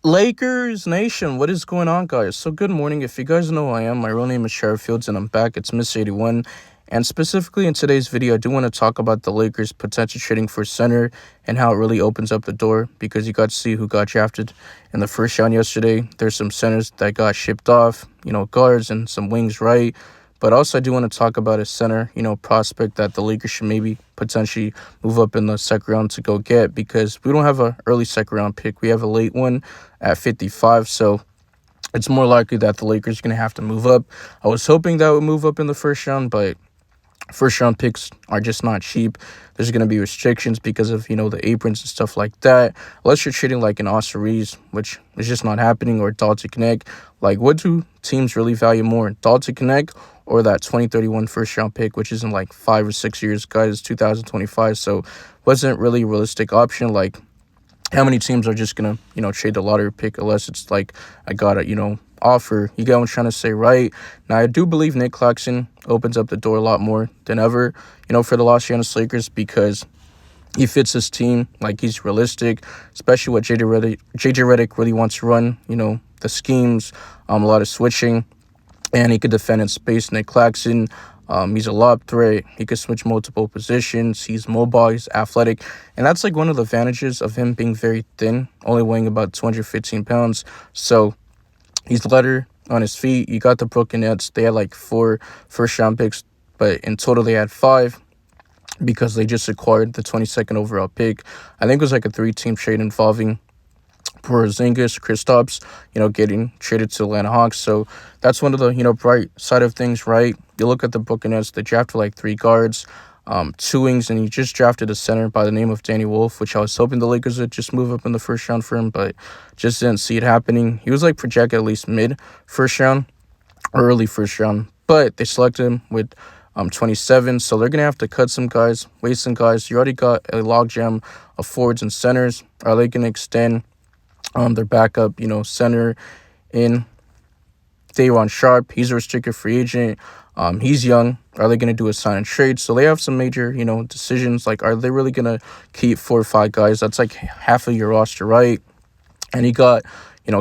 Lakers Nation, what is going on, guys? So, good morning. If you guys know who I am, my real name is Sheriff Fields, and I'm back. It's Miss 81. And specifically in today's video, I do want to talk about the Lakers' potential trading for center and how it really opens up the door, because you got to see who got drafted in the first round yesterday. There's some centers that got shipped off, guards and some wings, right? But also, I do want to talk about a center, prospect that the Lakers should maybe potentially move up in the second round to go get, because we don't have an early second round pick. We have a late one at 55, so it's more likely that the Lakers are going to have to move up. I was hoping that would move up in the first round, but first round picks are just not cheap. There's going to be restrictions because of, the aprons and stuff like that. Unless you're trading like an Austin Reeves, which is just not happening, or Dalton Connect. Like, what do teams really value more? Dalton Connect or that 2031 first round pick, which is in like 5 or 6 years, guys, 2025. So wasn't really a realistic option. Like, how many teams are just going to, trade the lottery pick unless it's like, I got a, offer? You get what I'm trying to say, right? Now, I do believe Nick Claxton opens up the door a lot more than ever, for the Los Angeles Lakers, because he fits his team. Like, he's realistic, especially what JJ Redick really wants to run, the schemes, a lot of switching, and he could defend in space. Nick Claxton, he's a lob threat. He could switch multiple positions. He's mobile. He's athletic. And that's like one of the advantages of him being very thin, only weighing about 215 pounds. So he's lighter on his feet. You got the Brooklyn Nets. They had like 4 first-round picks, but in total they had 5 because they just acquired the 22nd overall pick. I think it was like a 3-team trade involving Porzingis, Kristaps, getting traded to Atlanta Hawks. So that's one of the, bright side of things, right? You look at the Brooklyn Nets, they drafted like 3 guards, 2 wings, and he just drafted a center by the name of Danny Wolf, which I was hoping the Lakers would just move up in the first round for him, but just didn't see it happening. He was like projected at least mid first round or early first round, but they selected him with 27, so they're going to have to cut some guys, waste some guys. You already got a logjam of forwards and centers. Are they going to extend their backup, center in Day'Ron Sharpe? He's a restricted free agent. He's young. Are they going to do a sign and trade? So they have some major, decisions. Like, are they really going to keep 4 or 5 guys? That's like half of your roster, right? And you got,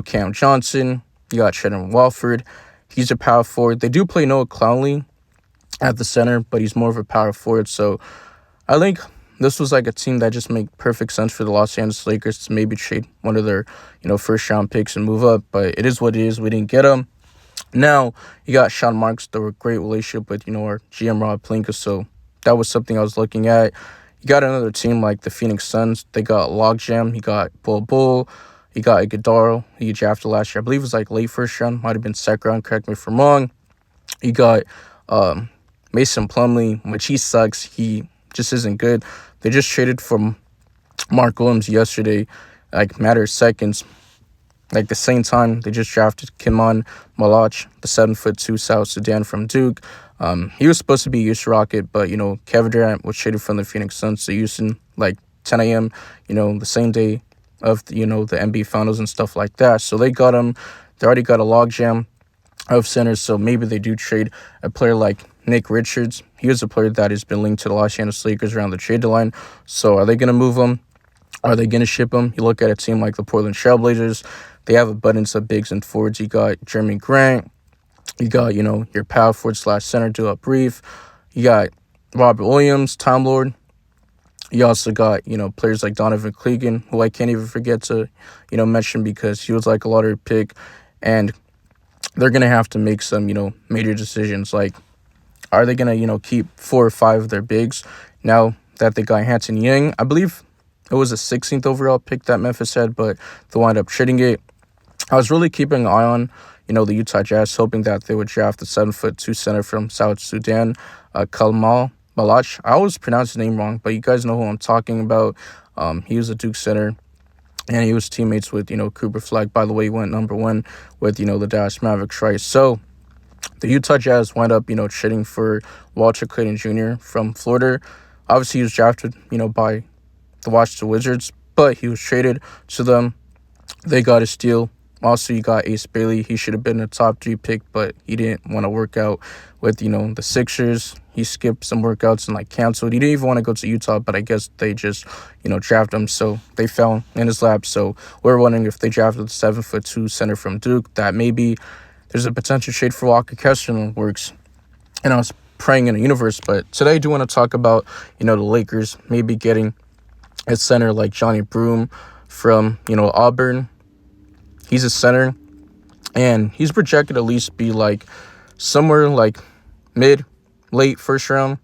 Cam Johnson. You got Trent Walford. He's a power forward. They do play Noah Clowney at the center, but he's more of a power forward. So I think this was like a team that just made perfect sense for the Los Angeles Lakers to maybe trade one of their, first-round picks and move up. But it is what it is. We didn't get them. Now, you got Sean Marks, the great relationship with, our GM Rob Pelinka. So that was something I was looking at. You got another team like the Phoenix Suns. They got Logjam. You got Bull. You got Iguodala. He drafted last year. I believe it was like late first round. Might have been second round. Correct me if I'm wrong. You got Mason Plumlee, which he sucks. He just isn't good. They just traded for Mark Williams yesterday, like matter of seconds. Like the same time, they just drafted Kimon Malach, the 7'2" South Sudan from Duke. He was supposed to be a Houston Rocket, but, Kevin Durant was traded from the Phoenix Suns to Houston, like 10 a.m., the same day of, the NBA Finals and stuff like that. So they got him. They already got a logjam of centers, so maybe they do trade a player like Nick Richards. He was a player that has been linked to the Los Angeles Lakers around the trade deadline. So are they going to move him? Are they going to ship him? You look at a team like the Portland Trailblazers. They have abundance of bigs and forwards. You got Jeremy Grant. You got, your power forward / center, Dillon Brief. You got Robert Williams, Time Lord. You also got, players like Donovan Clegan, who I can't even forget to, mention because he was like a lottery pick. And they're going to have to make some, major decisions. Like, are they going to, keep 4 or 5 of their bigs now that they got Hanson Young? I believe it was a 16th overall pick that Memphis had, but they wound up trading it. I was really keeping an eye on, the Utah Jazz, hoping that they would draft the 7'2" center from South Sudan, Kalmal Malach. I always pronounce his name wrong, but you guys know who I'm talking about. He was a Duke center, and he was teammates with, Cooper Flag. By the way, he went number 1 with, the Dallas Mavericks, right? So the Utah Jazz wound up, trading for Walter Clayton Jr. from Florida. Obviously, he was drafted, by the Washington Wizards, but he was traded to them. They got a steal Also, you got Ace Bailey. He should have been a top 3 pick, but he didn't want to work out with, the Sixers. He skipped some workouts and, canceled. He didn't even want to go to Utah, but I guess they just, drafted him. So they fell in his lap. So we're wondering if they drafted the 7'2" center from Duke, that maybe there's a potential trade for Walker Kessler in the works. And I was praying in the universe. But today I do want to talk about, the Lakers maybe getting a center like Johni Broome from, Auburn. He's a center, and he's projected at least be somewhere mid, late first round,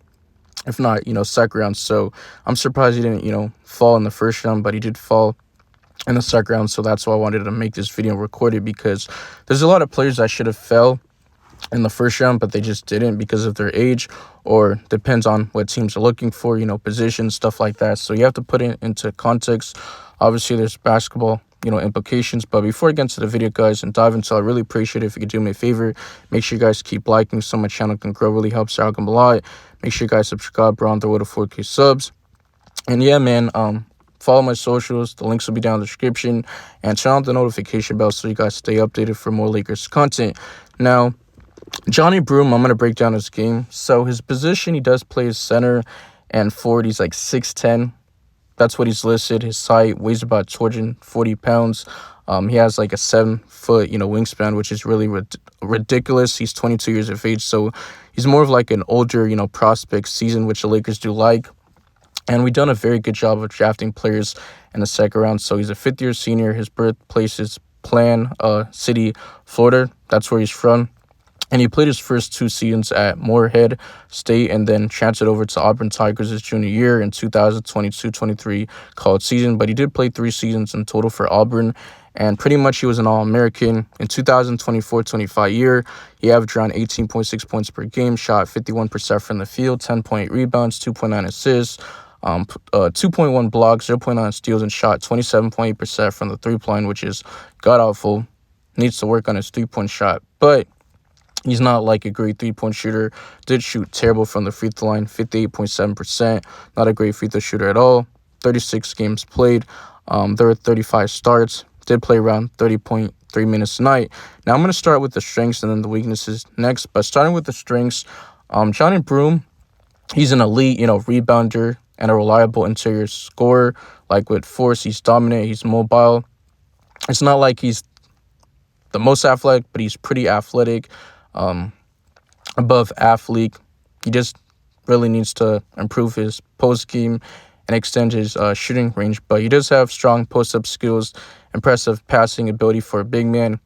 if not, second round. So I'm surprised he didn't, fall in the first round, but he did fall in the second round. So that's why I wanted to make this video and record it, because there's a lot of players that should have fell in the first round, but they just didn't because of their age, or depends on what teams are looking for, positions, stuff like that. So you have to put it into context. Obviously, there's basketball, implications. But before I get into the video, guys, and dive into, I really appreciate it if you could do me a favor. Make sure you guys keep liking so my channel can grow. Really helps out a lot. Make sure you guys subscribe. We're on the road to 4K subs. And yeah, man, follow my socials. The links will be down in the description. And turn on the notification bell so you guys stay updated for more Lakers content. Now, Johni Broome, I'm going to break down his game. So his position, he does play as center and forward. He's 6'10". That's what he's listed. His height, weighs about 240 pounds. He has a 7-foot, wingspan, which is really ridiculous. He's 22 years of age, so he's more of an older, prospect season, which the Lakers do like. And we've done a very good job of drafting players in the second round. So he's a fifth-year senior. His birthplace is Plan City, Florida. That's where he's from. And he played his first 2 seasons at Morehead State and then transferred over to Auburn Tigers his junior year in 2022-23 college season. But he did play 3 seasons in total for Auburn, and pretty much he was an All-American. In 2024-25 year, he averaged around 18.6 points per game, shot 51% from the field, 10.8 rebounds, 2.9 assists, 2.1 blocks, 0.9 steals, and shot 27.8% from the three-point line, which is god-awful. Needs to work on his three-point shot, but he's not a great three-point shooter. Did shoot terrible from the free throw line, 58.7%. Not a great free throw shooter at all. 36 games played. There were 35 starts. Did play around 30.3 minutes a night. Now I'm going to start with the strengths and then the weaknesses next. But starting with the strengths, Johni Broome, he's an elite, rebounder and a reliable interior scorer. With force, he's dominant. He's mobile. It's not like he's the most athletic, but he's pretty athletic. Above athlete. He just really needs to improve his post game and extend his shooting range. But he does have strong post-up skills, impressive passing ability for a big man,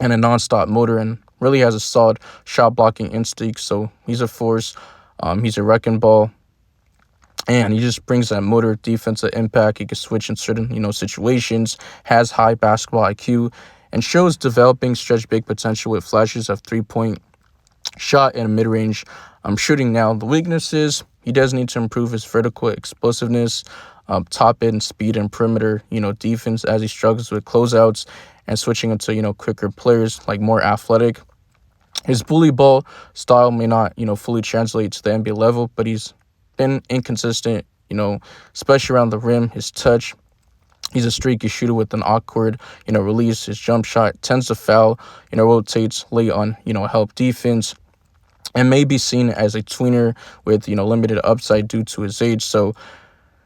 and a non-stop motor, and really has a solid shot blocking instinct. So he's a force. He's a wrecking ball, and he just brings that motor defensive impact. He can switch in certain situations. Has high basketball IQ. And shows developing stretch big potential with flashes of three-point shot and mid-range shooting. Now, the weaknesses, he does need to improve his vertical explosiveness, top-end speed and perimeter, defense, as he struggles with closeouts and switching into, quicker players, more athletic. His bully ball style may not, fully translate to the NBA level, but he's been inconsistent, especially around the rim. His touch, he's a streaky shooter with an awkward, release. His jump shot tends to foul, rotates late on, help defense, and may be seen as a tweener with, limited upside due to his age. So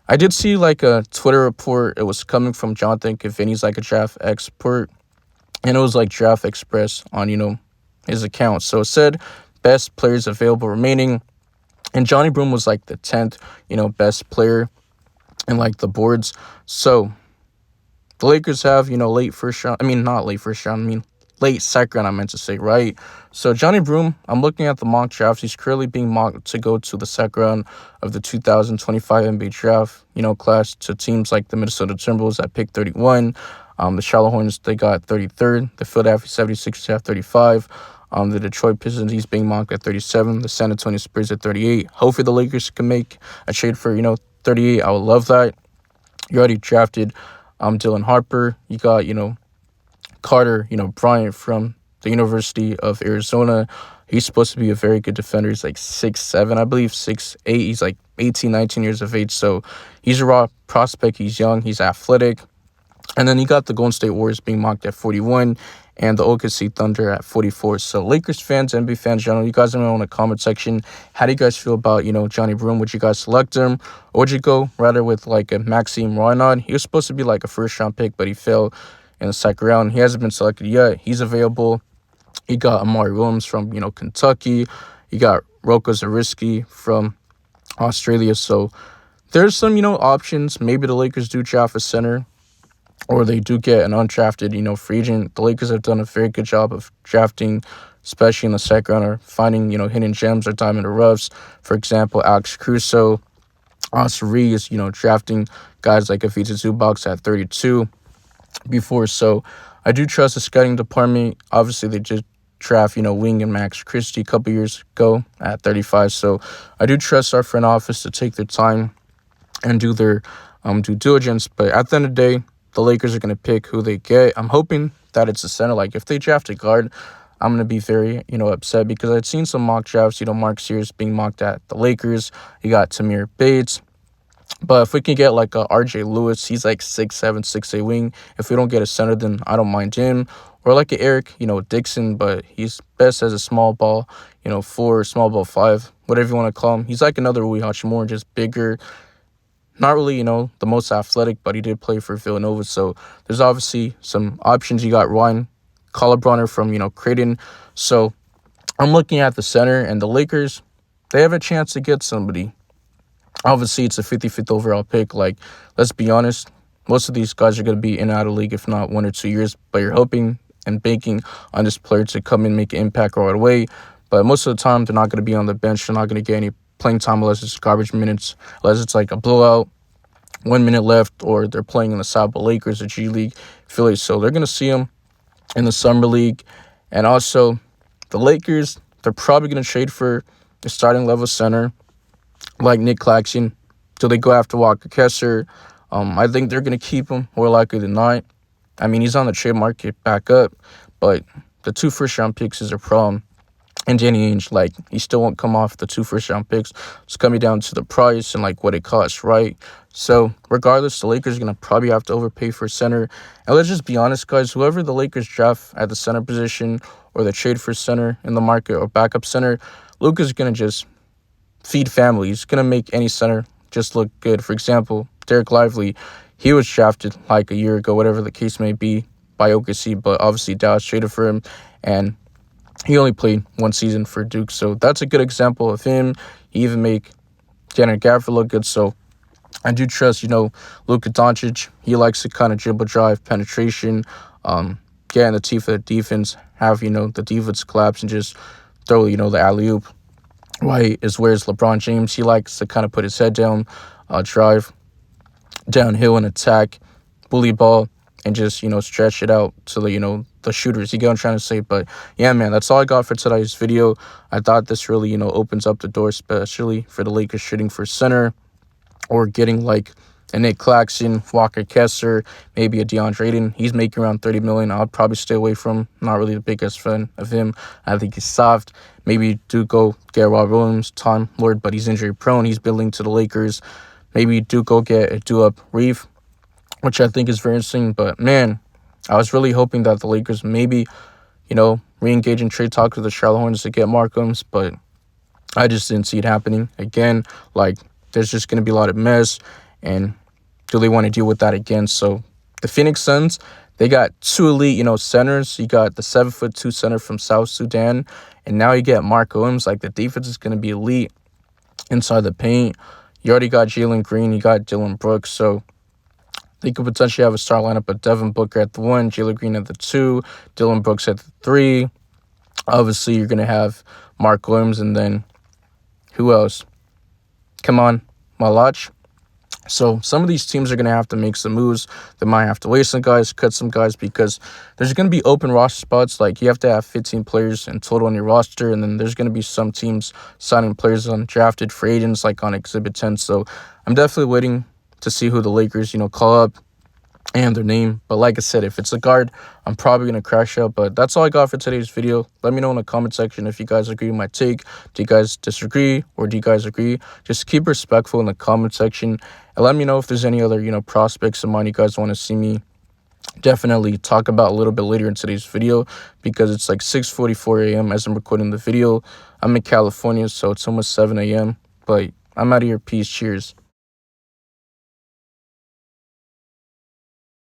I did see a Twitter report. It was coming from Jonathan Cavani's a draft expert, and it was Draft Express on, his account. So it said best players available remaining, and Johni Broome was the 10th, best player in the boards. So the Lakers have, late first round. Not late first round. Late second round, I meant to say, right? So Johni Broome, I'm looking at the mock drafts. He's currently being mocked to go to the second round of the 2025 NBA draft, class, to teams like the Minnesota Timberwolves at pick 31. The Charlotte Hornets, they got 33rd. The Philadelphia 76ers have 35. The Detroit Pistons, he's being mocked at 37. The San Antonio Spurs at 38. Hopefully the Lakers can make a trade for, 38. I would love that. You already drafted Dylan Harper. You got, Carter, Bryant from the University of Arizona. He's supposed to be a very good defender. He's 6'7", I believe, 6'8". He's 18, 19 years of age. So he's a raw prospect. He's young. He's athletic. And then you got the Golden State Warriors being mocked at 41 and the OKC Thunder at 44. So Lakers fans, NBA fans, general, you guys let me know in the comment section. How do you guys feel about, Johni Broome? Would you guys select him? Or would you go rather with like a Maxime Reinhard? He was supposed to be like a first-round pick, but he fell in the second round. He hasn't been selected yet. He's available. You got Amari Williams from, Kentucky. You got Roko Zariski from Australia. So there's some, options. Maybe the Lakers do draft a center, or they do get an undrafted, free agent. The Lakers have done a very good job of drafting, especially in the second round, or finding, hidden gems or diamond or roughs. For example, Alex Caruso, Austin Reeves, drafting guys like Avita Zubac at 32 before. So I do trust the scouting department. Obviously, they just draft, Wing and Max Christie a couple years ago at 35. So I do trust our front office to take their time and do their due diligence. But at the end of the day, the Lakers are going to pick who they get. I'm hoping that it's a center. Like, if they draft a guard, I'm going to be very, upset, because I'd seen some mock drafts, Mark Sears being mocked at the Lakers. You got Tamir Bates. But if we can get like a RJ Lewis, he's like 6'7", 6'8" wing. If we don't get a center, then I don't mind him. Or like a Eric, Dixon, but he's best as a small ball, 4, small ball 5, whatever you want to call him. He's like another Rui Hachimura, just bigger. Not really, the most athletic, but he did play for Villanova. So there's obviously some options. You got Ryan Colabronner from, Creighton. So I'm looking at the center, and the Lakers, they have a chance to get somebody. Obviously, it's a 55th overall pick. Like, let's be honest, most of these guys are going to be in and out of the league, if not 1 or 2 years. But you're hoping and banking on this player to come in, make an impact right away. But most of the time, they're not going to be on the bench. They're not going to get any playing time unless it's garbage minutes, unless it's like a blowout, 1 minute left, or they're playing in the South Lakers, the G League, Phillies. So they're going to see them in the Summer League. And also, the Lakers, they're probably going to trade for a starting level center like Nick Claxton. Do they go after Walker Kessler? I think they're going to keep him, more likely than not. I mean, he's on the trade market back up, but the 2 first-round picks is a problem. And Danny Ainge, like, he still won't come off the 2 first-round picks. It's coming down to the price and, like, what it costs, right? So, regardless, the Lakers are going to probably have to overpay for center. And let's just be honest, guys. Whoever the Lakers draft at the center position, or the trade for center in the market, or backup center, Luka's is going to just feed family. He's going to make any center just look good. For example, Derek Lively, he was drafted like a year ago, whatever the case may be, by OKC. But obviously, Dallas traded for him, and he only played 1 season for Duke. So that's a good example of him. He even make Janet Gafford look good. So I do trust, Luka Doncic. He likes to kind of dribble, drive, penetration, get in the teeth of the defense, have, the defense collapse and just throw, the alley-oop. Right is where's LeBron James. He likes to kind of put his head down, drive downhill and attack, bully ball, and just, stretch it out to the, the shooters. You get what I'm trying to say? But yeah, man, that's all I got for today's video. I thought this really, opens up the door, especially for the Lakers shooting for center, or getting like a Nick Claxton, Walker Kessler, maybe a DeAndre Ayton. He's making around $30 million. I'd probably stay away from him. Not really the biggest fan of him. I think he's soft. Maybe do go get Rob Williams, Time Lord, but he's injury prone. He's building to the Lakers. Maybe do go get a do-up Reeve, which I think is very interesting. But man, I was really hoping that the Lakers maybe, re-engage in trade talks with the Charlotte Hornets to get Mark Williams, but I just didn't see it happening. Again, like, there's just going to be a lot of mess, and do they want to deal with that again? So the Phoenix Suns, they got 2 elite, centers. You got the 7'2" center from South Sudan, and now you get Mark Williams. Like, the defense is going to be elite inside the paint. You already got Jalen Green. You got Dylan Brooks. So they could potentially have a star lineup of Devin Booker at the 1, Jalen Green at the 2, Dylan Brooks at the 3. Obviously, you're going to have Mark Williams, and then who else? Come on, Malach. So some of these teams are going to have to make some moves. They might have to waste some guys, cut some guys, because there's going to be open roster spots. Like, you have to have 15 players in total on your roster, and then there's going to be some teams signing players undrafted free agents, like on Exhibit 10. So I'm definitely waiting to see who the Lakers, call up and their name. But like I said, if it's a guard, I'm probably going to crash out. But that's all I got for today's video. Let me know in the comment section if you guys agree with my take. Do you guys disagree, or do you guys agree? Just keep respectful in the comment section, and let me know if there's any other, prospects of mine you guys want to see me definitely talk about a little bit later in today's video, because it's like 6:44 a.m. as I'm recording the video. I'm in California, so it's almost 7 a.m. But I'm out of here. Peace. Cheers.